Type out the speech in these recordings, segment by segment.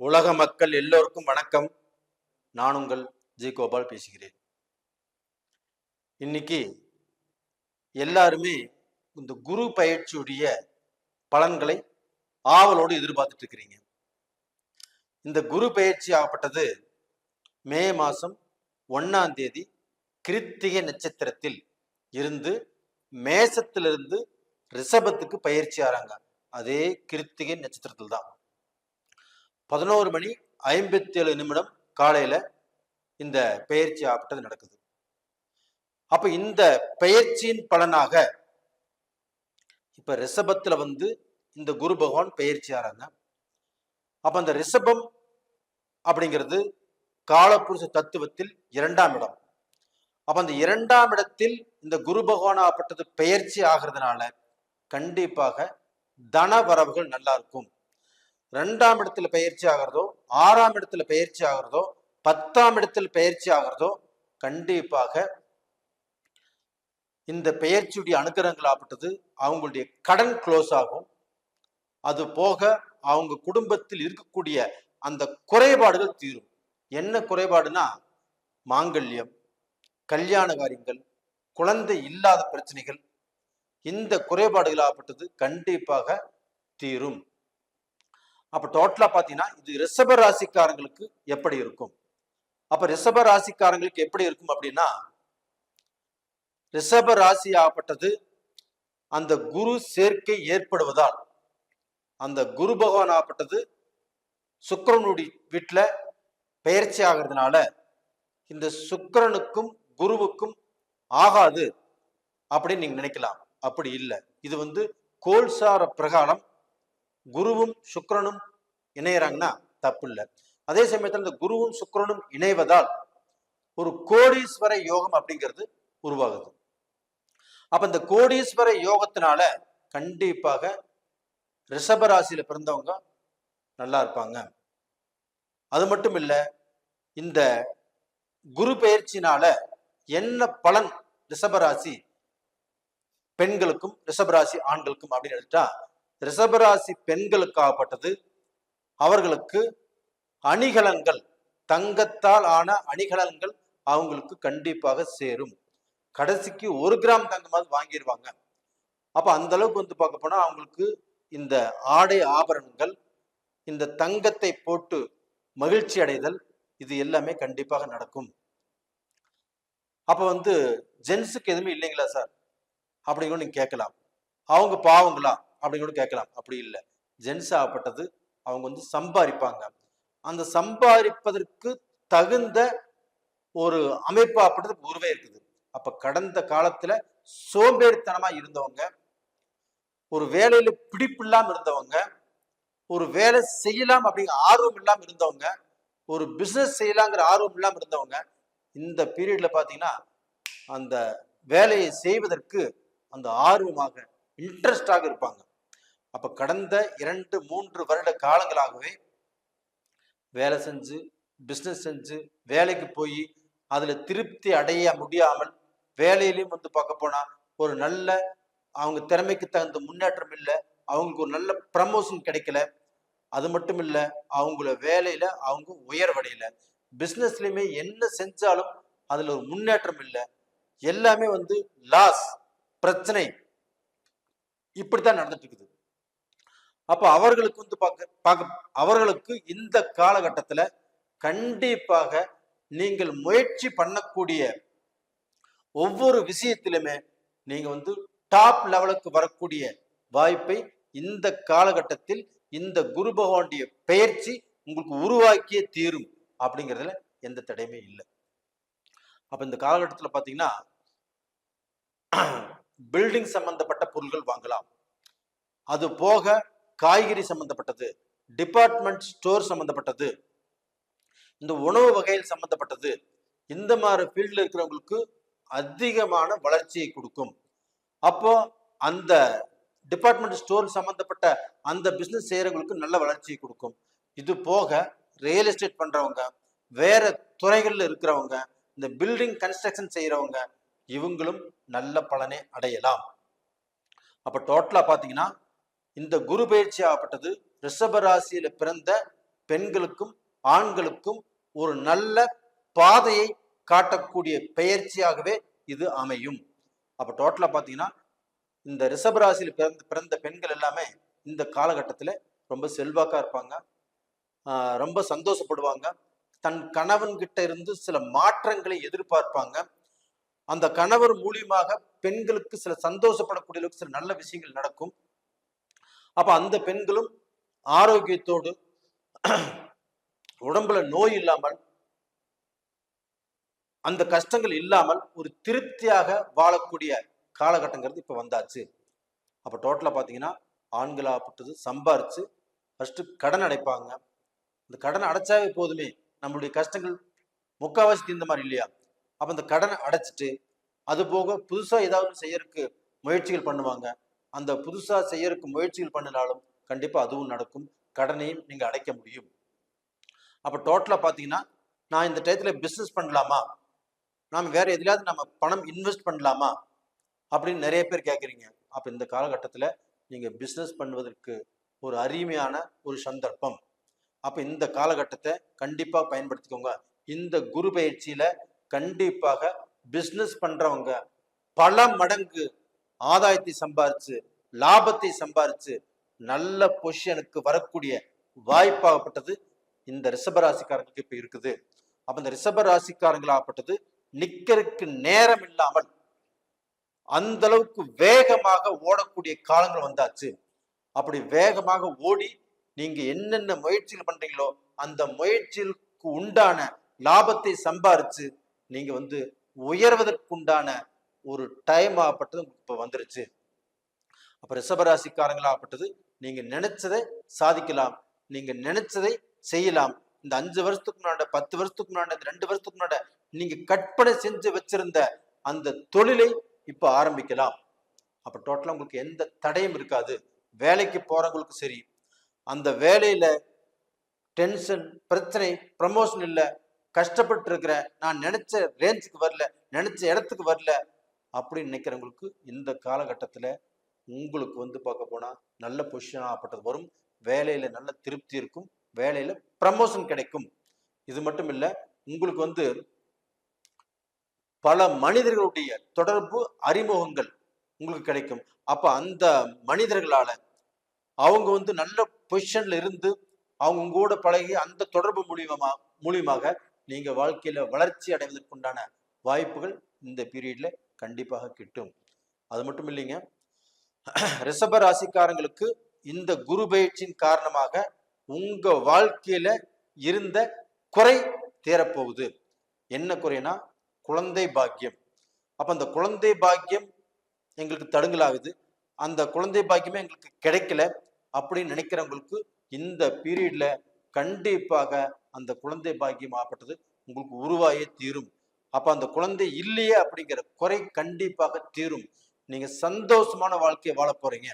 உலக மக்கள் எல்லோருக்கும் வணக்கம். நான் உங்கள் ஜி கோபால் பேசுகிறேன். இன்னைக்கு எல்லாருமே இந்த குரு பயிற்சியுடைய பலன்களை ஆவலோடு எதிர்பார்த்துட்டு இருக்கிறீங்க. இந்த குரு பயிற்சி ஆகப்பட்டது மே மாதம் 1ஆம் தேதி கிருத்திகை நட்சத்திரத்தில் இருந்து மேசத்திலிருந்து ரிஷபத்துக்கு பயிற்சி ஆறாங்க. அதே கிருத்திகை நட்சத்திரத்தில் தான் 11:57 காலையில இந்த பெயர்ச்சி ஆகப்பட்டது நடக்குது. அப்ப இந்த பெயர்ச்சியின் பலனாக இப்ப ரிஷபத்துல இந்த குரு பகவான் பெயர்ச்சி ஆறாங்க. அப்ப அந்த ரிஷபம் அப்படிங்கிறது காலப்புருஷ தத்துவத்தில் 2ஆம் இடம். அப்ப அந்த 2ஆம் இடத்தில் இந்த குரு பகவான் ஆகப்பட்டது பெயர்ச்சி ஆகிறதுனால கண்டிப்பாக தன வரவுகள் நல்லா இருக்கும். 2ஆம் இடத்துல பயிற்சி ஆகிறதோ, 6ஆம் இடத்துல பயிற்சி ஆகிறதோ, 10ஆம் இடத்தில் பயிற்சி ஆகிறதோ கண்டிப்பாக இந்த பெயர்ச்சியுடைய அனுகிரகங்கள் ஆகப்பட்டது அவங்களுடைய கடன் க்ளோஸ் ஆகும். அது போக அவங்க குடும்பத்தில் இருக்கக்கூடிய அந்த குறைபாடுகள் தீரும். என்ன குறைபாடுனா மாங்கல்யம், கல்யாண காரியங்கள், குழந்தை இல்லாத பிரச்சனைகள், இந்த குறைபாடுகள் ஆகப்பட்டது கண்டிப்பாக தீரும். அப்ப டோட்டலா பாத்தீங்கன்னா இது ரிஷப ராசிக்காரங்களுக்கு எப்படி இருக்கும்? அப்ப ரிஷப ராசிக்காரங்களுக்கு எப்படி இருக்கும் அப்படின்னா, ரிஷப ராசி ஆகப்பட்டது அந்த குரு சேர்க்கை ஏற்படுவதால் அந்த குரு பகவான் ஆகப்பட்டது சுக்கிரனுடைய வீட்டுல பெயர்ச்சி ஆகிறதுனால இந்த சுக்கிரனுக்கும் குருவுக்கும் ஆகாது அப்படின்னு நீங்க நினைக்கலாம். அப்படி இல்லை. இது கோல்சார பிரகாரம் குருவும் சுக்கிரனும் இணையறாங்கன்னா தப்பு இல்லை. அதே சமயத்தில் இந்த குருவும் சுக்கிரனும் இணைவதால் ஒரு கோடீஸ்வர யோகம் அப்படிங்கிறது உருவாகுது. அப்ப இந்த கோடீஸ்வர யோகத்தினால கண்டிப்பாக ரிஷபராசியில பிறந்தவங்க நல்லா இருப்பாங்க. அது மட்டும் இல்ல, இந்த குரு பெயர்ச்சினால என்ன பலன் ரிஷபராசி பெண்களுக்கும் ரிஷபராசி ஆண்களுக்கும் அப்படின்னு எடுத்துட்டா, ரிஷபராசி பெண்களுக்காகப்பட்டது அவர்களுக்கு அணிகலன்கள், தங்கத்தால் ஆன அணிகலன்கள் அவங்களுக்கு கண்டிப்பாக சேரும். கடைசிக்கு 1 கிராம் தங்கமாவது வாங்கிடுவாங்க. அப்ப அந்த அளவுக்கு பார்க்க போனா அவங்களுக்கு இந்த ஆடை ஆபரணங்கள், இந்த தங்கத்தை போட்டு மகிழ்ச்சி அடைதல், இது எல்லாமே கண்டிப்பாக நடக்கும். அப்ப ஜென்ஸுக்கு எதுவுமே இல்லைங்களா சார் அப்படிங்க நீங்க கேட்கலாம். அவங்க பாவங்களா அப்படின்னு கூட கேட்கலாம். அப்படி இல்லை. ஜென்ஸ் ஆகப்பட்டது அவங்க சம்பாதிப்பாங்க. அந்த சம்பாதிப்பதற்கு தகுந்த ஒரு அமைப்பாகப்பட்டது உருவே இருக்குது. அப்ப கடந்த காலத்துல சோம்பேறித்தனமா இருந்தவங்க, ஒரு வேலையில பிடிப்பு இல்லாம இருந்தவங்க, ஒரு வேலை செய்யலாம் அப்படிங்கிற ஆர்வம் இல்லாம இருந்தவங்க, ஒரு பிசினஸ் செய்யலாங்கிற ஆர்வம் இல்லாம இருந்தவங்க இந்த பீரியட்ல பாத்தீங்கன்னா அந்த வேலையை செய்வதற்கு அந்த ஆர்வமாக இன்ட்ரெஸ்டாக இருப்பாங்க. அப்ப கடந்த 2-3 வருட காலங்களாகவே வேலை செஞ்சு, பிசினஸ் செஞ்சு, வேலைக்கு போய் அதுல திருப்தி அடைய முடியாமல், வேலையிலையும் பார்க்க போனா ஒரு நல்ல அவங்க திறமைக்கு தகுந்த முன்னேற்றம் இல்லை, அவங்களுக்கு ஒரு நல்ல ப்ரமோஷன் கிடைக்கல. அது மட்டும் இல்ல, அவங்கள வேலையில அவங்க உயர்வடையல. பிசினஸ்லயுமே என்ன செஞ்சாலும் அதுல ஒரு முன்னேற்றம் இல்லை. எல்லாமே லாஸ், பிரச்சனை, இப்படித்தான் நடந்துட்டு இருக்குது. அப்ப அவர்களுக்கு அவர்களுக்கு இந்த காலகட்டத்துல கண்டிப்பாக நீங்கள் முயற்சி பண்ணக்கூடிய ஒவ்வொரு விஷயத்திலுமே நீங்க டாப் லெவலுக்கு வரக்கூடிய வாய்ப்பை இந்த காலகட்டத்தில் இந்த குரு பகவானுடைய பெயர்ச்சி உங்களுக்கு உருவாக்கியே தீரும். அப்படிங்கிறதுல எந்த தடையுமே இல்லை. அப்ப இந்த காலகட்டத்தில் பாத்தீங்கன்னா பில்டிங் சம்பந்தப்பட்ட பொருட்கள் வாங்கலாம். அது போக காய்கறி சம்பந்தப்பட்டது, டிபார்ட்மெண்ட் ஸ்டோர் சம்பந்தப்பட்டது, இந்த உணவு வகையில் சம்பந்தப்பட்டது, இந்த மாதிரி ஃபீல்ட்ல இருக்கிறவங்களுக்கு அதிகமான வளர்ச்சியை கொடுக்கும். அப்போ அந்த டிபார்ட்மெண்ட் ஸ்டோர் சம்பந்தப்பட்ட அந்த பிசினஸ் செய்யறவங்களுக்கு நல்ல வளர்ச்சியை கொடுக்கும். இது போக ரியல் எஸ்டேட் பண்றவங்க, வேற துறைகள்ல இருக்கிறவங்க, இந்த பில்டிங் கன்ஸ்ட்ரக்ஷன் செய்யறவங்க, இவங்களும் நல்ல பலனை அடையலாம். அப்ப டோட்டலா பாத்தீங்கன்னா இந்த குரு பயிற்சி ஆகப்பட்டது ரிஷப ராசியில பிறந்த பெண்களுக்கும் ஆண்களுக்கும் ஒரு நல்ல பாதையை காட்டக்கூடிய பெயர்ச்சியாகவே இது அமையும். அப்ப டோட்டலா பாத்தீங்கன்னா இந்த ரிஷபராசியில் பிறந்த பெண்கள் எல்லாமே இந்த காலகட்டத்துல ரொம்ப செல்வாக்கா இருப்பாங்க, ரொம்ப சந்தோஷப்படுவாங்க, தன் கணவன் கிட்ட இருந்து சில மாற்றங்களை எதிர்பார்ப்பாங்க. அந்த கணவர் மூலியமாக பெண்களுக்கு சில சந்தோஷப்படக்கூடிய அளவுக்கு சில நல்ல விஷயங்கள் நடக்கும். அப்ப அந்த பெண்களும் ஆரோக்கியத்தோடு உடம்புல நோய் இல்லாமல், அந்த கஷ்டங்கள் இல்லாமல் ஒரு திருப்தியாக வாழக்கூடிய காலகட்டங்கிறது இப்ப வந்தாச்சு. அப்ப டோட்டலா பாத்தீங்கன்னா ஆண்களாகப்பட்டது சம்பாரிச்சு ஃபர்ஸ்ட் கடன் அடைப்பாங்க. இந்த கடனை அடைச்சாவே போதுமே, நம்மளுடைய கஷ்டங்கள் முக்காவாசி தீர்ந்த மாதிரி இல்லையா? அப்ப இந்த கடனை அடைச்சிட்டு அது போக புதுசா ஏதாவது செய்யறதுக்கு முயற்சிகள் பண்ணுவாங்க. அந்த புதுசா செய்யறதுக்கு முயற்சிகள் பண்ணினாலும் கண்டிப்பா அதுவும் நடக்கும், கடனையும் நீங்க அடைக்க முடியும். அப்ப டோட்டலா பாத்தீங்கன்னா நான் இந்த டயத்துல பிசினஸ் பண்ணலாமா, நாம வேற எதுலையாவது நம்ம பணம் இன்வெஸ்ட் பண்ணலாமா அப்படின்னு நிறைய பேர் கேட்குறீங்க. அப்ப இந்த காலகட்டத்துல நீங்க பிசினஸ் பண்ணுவதற்கு ஒரு அருமையான ஒரு சந்தர்ப்பம். அப்ப இந்த காலகட்டத்தை கண்டிப்பா பயன்படுத்திக்கோங்க. இந்த குரு பயிற்சியில கண்டிப்பாக பிசினஸ் பண்றவங்க பல மடங்கு ஆதாயத்தை சம்பாரிச்சு, லாபத்தை சம்பாரிச்சு நல்ல பொசிஷனுக்கு வரக்கூடிய வாய்ப்பாகப்பட்டது இந்த ரிஷபராசிக்காரங்களுக்கு இப்ப இருக்குது. அப்ப இந்த ரிஷபராசிக்காரங்களாகப்பட்டது நிக்கிறதுக்கு நேரம் இல்லாமல் அந்த அளவுக்கு வேகமாக ஓடக்கூடிய காலங்கள் வந்தாச்சு. அப்படி வேகமாக ஓடி நீங்க என்னென்ன முயற்சிகள் பண்றீங்களோ அந்த முயற்சிகளுக்கு உண்டான லாபத்தை சம்பாரிச்சு நீங்க உயர்வதற்குண்டான ஒரு டைம் ஆகப்பட்டது இப்ப வந்துருச்சு. அப்ப ரிஷபராசிக்காரங்களாகப்பட்டது நீங்க நினைச்சதை சாதிக்கலாம், நீங்க நினைச்சதை செய்யலாம். இந்த 5 வருஷத்துக்கு முன்னாடி, 10 வருஷத்துக்கு முன்னாடி, 2 வருஷத்துக்கு முன்னாடி நீங்க கற்பனை செஞ்சு வச்சிருந்த அந்த தொழிலை இப்ப ஆரம்பிக்கலாம். அப்ப டோட்டலா உங்களுக்கு எந்த தடையும் இருக்காது. வேலைக்கு போறவங்களுக்கு சரி, அந்த வேலையில டென்ஷன், பிரச்சனை, ப்ரமோஷன் இல்ல, கஷ்டப்பட்டு இருக்கிற, நான் நினைச்ச ரேஞ்சுக்கு வரல, நினைச்ச இடத்துக்கு வரல அப்படின்னு நினைக்கிறவங்களுக்கு இந்த காலகட்டத்துல உங்களுக்கு பார்க்க போனா நல்ல பொசிஷன் ஆகப்பட்டது வரும். வேலையில நல்ல திருப்தி இருக்கும், வேலையில ப்ரமோஷன் கிடைக்கும். இது மட்டும் இல்ல, உங்களுக்கு பல மனிதர்களுடைய தொடர்பு, அறிமுகங்கள் உங்களுக்கு கிடைக்கும். அப்ப அந்த மனிதர்களால அவங்க நல்ல பொசிஷன்ல இருந்து அவங்க உங்களோட பழகி அந்த தொடர்பு மூலியமாக நீங்க வாழ்க்கையில வளர்ச்சி அடைவதற்குண்டான வாய்ப்புகள் இந்த பீரியட்ல கண்டிப்பாக கிட்டும். அது மட்டும் இல்லைங்க, ரிஷப ராசிக்காரங்களுக்கு இந்த குரு பயிற்சியின் காரணமாக உங்க வாழ்க்கையில இருந்த குறை தீரப்போகுது. என்ன குறைனா குழந்தை பாக்கியம். அப்ப அந்த குழந்தை பாக்கியம் எங்களுக்கு தடுங்கலாகுது, அந்த குழந்தை பாக்கியமே எங்களுக்கு கிடைக்கல அப்படின்னு நினைக்கிறவங்களுக்கு இந்த பீரியட்ல கண்டிப்பாக அந்த குழந்தை பாக்கியம் ஆகப்பட்டது உங்களுக்கு உருவாயே தீரும். அப்ப அந்த குழந்தை இல்லையே அப்படிங்கிற குறை கண்டிப்பாக தீரும். நீங்க சந்தோஷமான வாழ்க்கையை வாழ போறீங்க.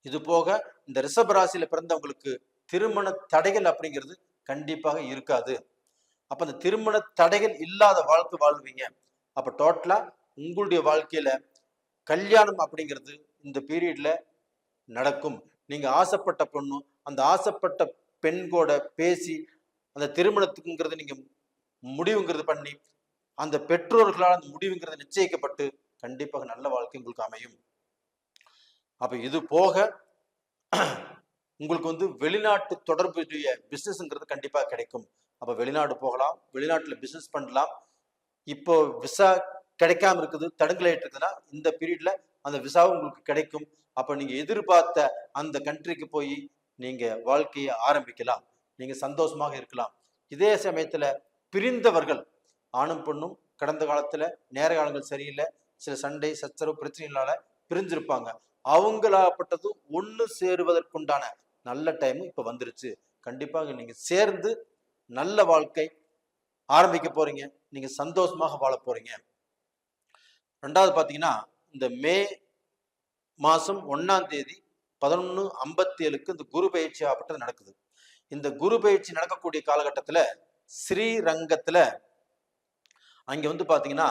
இது போக இந்த ரிஷப ராசியில பிறந்தவங்களுக்கு திருமண தடைகள் அப்படிங்கிறது கண்டிப்பாக இருக்காது. அப்ப அந்த திருமண தடைகள் இல்லாத வாழ்க்கை வாழ்வீங்க. அப்ப டோட்டலா உங்களுடைய வாழ்க்கையில கல்யாணம் அப்படிங்கிறது இந்த பீரியட்ல நடக்கும். நீங்க ஆசைப்பட்ட பொண்ணும் அந்த ஆசைப்பட்ட பெண்கூட பேசி அந்த திருமணத்துக்குங்கிறது நீங்க முடிவுங்கிறது பண்ணி அந்த பெற்றோர்களால் அந்த முடிவுங்கிறது நிச்சயிக்கப்பட்டு கண்டிப்பாக நல்ல வாழ்க்கை உங்களுக்கு அமையும். அப்ப இது போக உங்களுக்கு வெளிநாட்டு தொடர்புடைய பிசினஸ்ங்கிறது கண்டிப்பா கிடைக்கும். அப்ப வெளிநாடு போகலாம், வெளிநாட்டுல பிசினஸ் பண்ணலாம். இப்போ விசா கிடைக்காம இருக்குது, தடுங்கலாயிட்டு இருக்குதுன்னா இந்த பீரியட்ல அந்த விசாவும் உங்களுக்கு கிடைக்கும். அப்ப நீங்க எதிர்பார்த்த அந்த கண்ட்ரிக்கு போய் நீங்க வாழ்க்கையை ஆரம்பிக்கலாம், நீங்க சந்தோஷமாக இருக்கலாம். இதே சமயத்துல பிரிந்தவர்கள் ஆணும் பொண்ணும் கடந்த காலத்துல நேர காலங்கள் சரியில்லை, சில சண்டை சச்சரவு பிரச்சனைகளால பிரிஞ்சிருப்பாங்க. அவங்களாப்பட்டது ஒண்ணு சேருவதற்குண்டான நல்ல டைம் இப்ப வந்துருச்சு. கண்டிப்பாக நீங்க சேர்ந்து நல்ல வாழ்க்கை ஆரம்பிக்க போறீங்க, நீங்க சந்தோஷமாக வாழ போறீங்க. ரெண்டாவது பாத்தீங்கன்னா இந்த மே மாசம் 1ஆம் தேதி 11:57 இந்த குரு பயிற்சி ஆகப்பட்டது நடக்குது. இந்த குரு பயிற்சி நடக்கக்கூடிய காலகட்டத்துல ஸ்ரீரங்கத்துல அங்க பாத்தீங்கன்னா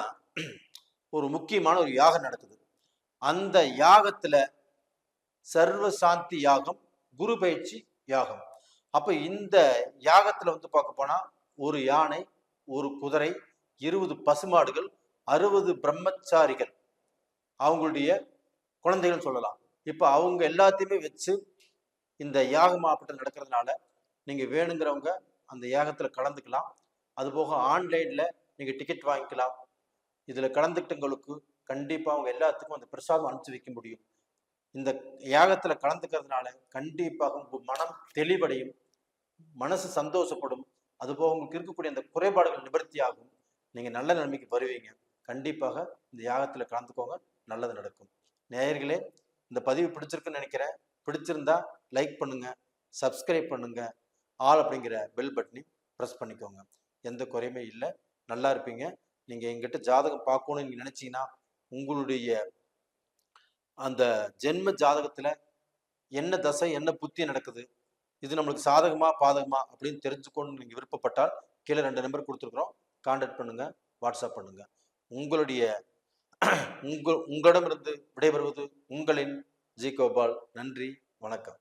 ஒரு முக்கியமான ஒரு யாகம் நடக்குது. அந்த யாகத்துல சர்வ சாந்தி யாகம், குரு பயிற்சி யாகம். அப்ப இந்த யாகத்துல வந்து பார்க்க போனா ஒரு யானை, ஒரு குதிரை, 20 பசுமாடுகள், 60 பிரம்மச்சாரிகள், அவங்களுடைய குழந்தைகள் சொல்லலாம். இப்ப அவங்க எல்லாத்தையுமே வச்சு இந்த யாக மாவட்டம் நடக்கிறதுனால நீங்க வேணுங்கிறவங்க அந்த யாகத்துல கலந்துக்கலாம். அதுபோக ஆன்லைன்ல நீங்க டிக்கெட் வாங்கிக்கலாம். இதுல கலந்துக்கிட்டவங்களுக்கு கண்டிப்பா அவங்க எல்லாத்துக்கும் அந்த பிரசாதம் அனுப்பிச்சு வைக்க முடியும். இந்த யாகத்துல கலந்துக்கிறதுனால கண்டிப்பாக உங்க மனம் தெளிவடையும், மனசு சந்தோஷப்படும். அதுபோக உங்களுக்கு இருக்கக்கூடிய அந்த குறைபாடுகள் நிவர்த்தி ஆகும். நீங்க நல்ல நிலைமைக்கு வருவீங்க. கண்டிப்பாக இந்த யாகத்துல கலந்துக்கோங்க, நல்லது நடக்கும். நேயர்களே, இந்த பதிவு பிடிச்சிருக்குன்னு நினைக்கிறேன். பிடிச்சிருந்தா லைக் பண்ணுங்க, சப்ஸ்கிரைப் பண்ணுங்க, ஆல் அப்படிங்கிற பெல் பட்டனை ப்ரெஸ் பண்ணிக்கோங்க. எந்த குறையுமே இல்லை, நல்லா இருப்பீங்க. நீங்க எங்கிட்ட ஜாதகம் பார்க்கணும்னு நீங்க நினைச்சீங்கன்னா உங்களுடைய அந்த ஜென்ம ஜாதகத்துல என்ன தசை என்ன புத்தி நடக்குது, இது நம்மளுக்கு சாதகமா பாதகமா அப்படின்னு தெரிஞ்சுக்கணும்னு நீங்க விருப்பப்பட்டால் கீழே 2 நம்பர் கொடுத்துருக்குறோம், கான்டாக்ட் பண்ணுங்க, வாட்ஸ்அப் பண்ணுங்க. உங்களுடைய உங்களிடமிருந்து விடைபெறுவது உங்களின் ஜி கோபால். நன்றி, வணக்கம்.